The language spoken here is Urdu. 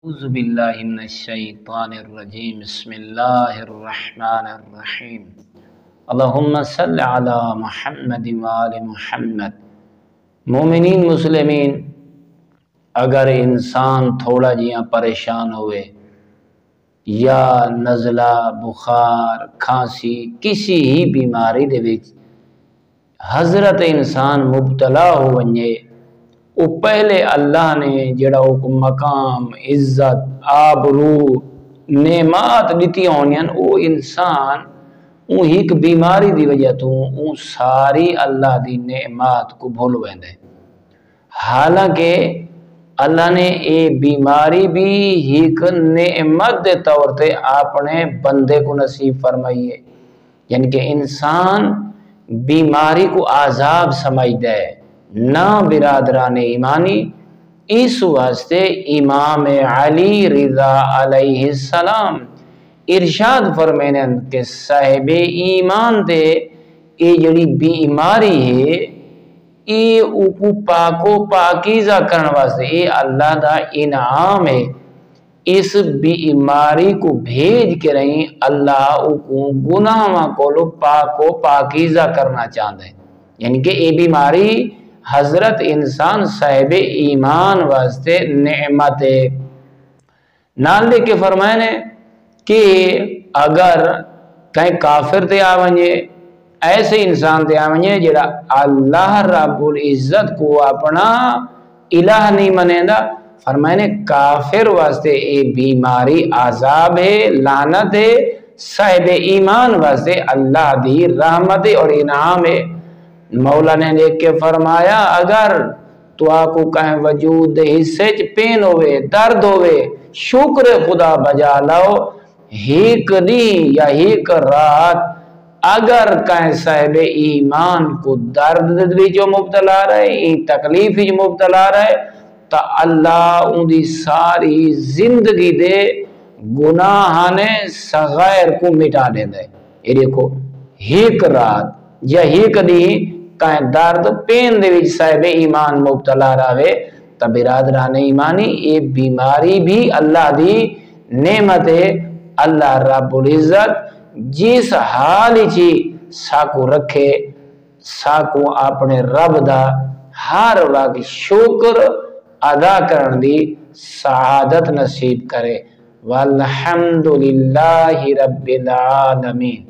اعوذ باللہ من الشیطان الرجیم بسم اللہ الرحمن الرحیم اللہم صل علی محمد وآل محمد۔ مومنین مسلمین، اگر انسان تھوڑا جیاں پریشان ہوئے یا نزلہ، بخار، کھانسی، کسی ہی بیماری دے وچ حضرت انسان مبتلا ہو ونجے، او پہلے اللہ نے جڑا او مقام، عزت، آبرو، نعمات دیتی ہونیاں، او انسان او ایک بیماری دی وجہ تو او ساری اللہ دی نعمات کو بھول ویندے۔ حالانکہ اللہ نے اے بیماری بھی ایک نعمت دے طور تے اپنے بندے کو نصیب فرمائی ہے، یعنی کہ انسان بیماری کو عذاب سمجھ دے نہ برادران ایمانی۔ اس واسطے امام علی رضا علیہ السلام ارشاد فرمائیں کہ صاحب ایمان دے اے جڑی بیماری ہے اے اوکو پاکو پاکیزہ کرن واسطے اے اللہ دا انعام ہے۔ اس بیماری کو بھیج کے رہیں اللہ اوکو گناہ کو پاکو پاکیزہ کرنا چاہتا ہے، یعنی کہ اے بیماری حضرت انسان صاحب ایمان واسطے نعمت ہے۔ نال لے کے فرمائنے کہ اگر کہیں کافر تے آونجے، ایسے انسان تے آونجے جڑا اللہ رب العزت کو اپنا الہ نہیں منے دا، فرمائنے کافر واسطے اے بیماری عذاب ہے، لعنت ہے، صاحب ایمان واسطے اللہ دی رحمت اور انعام ہے۔ مولا نے دیکھ کے فرمایا اگر تو آکو کہیں وجود حصے چ پین ہوئے، درد ہوئے، شکر خدا بجا لاؤ، ایک نہیں یا ایک رات اگر کہیں صاحب ایمان کو درد بھی جو مبتلا رہے، تکلیف جو مبتلا رہے، تا اللہ ان دی ساری زندگی دے گناہانے صغائر کو مٹا دیں دے۔ یہ دیکھو ایک رات یا ایک نہیں کہیں درد پین دے وچ صاحب ایمان مبتلا رہے، تا برادران ایمانی اے بیماری بھی اللہ دی نعمت ہے۔ اللہ رب العزت جس حال چی ساکو رکھے، ساکو اپنے رب دا ہر وقت شکر ادا کرن دی سعادت نصیب کرے۔ والحمدللہ رب العالمین۔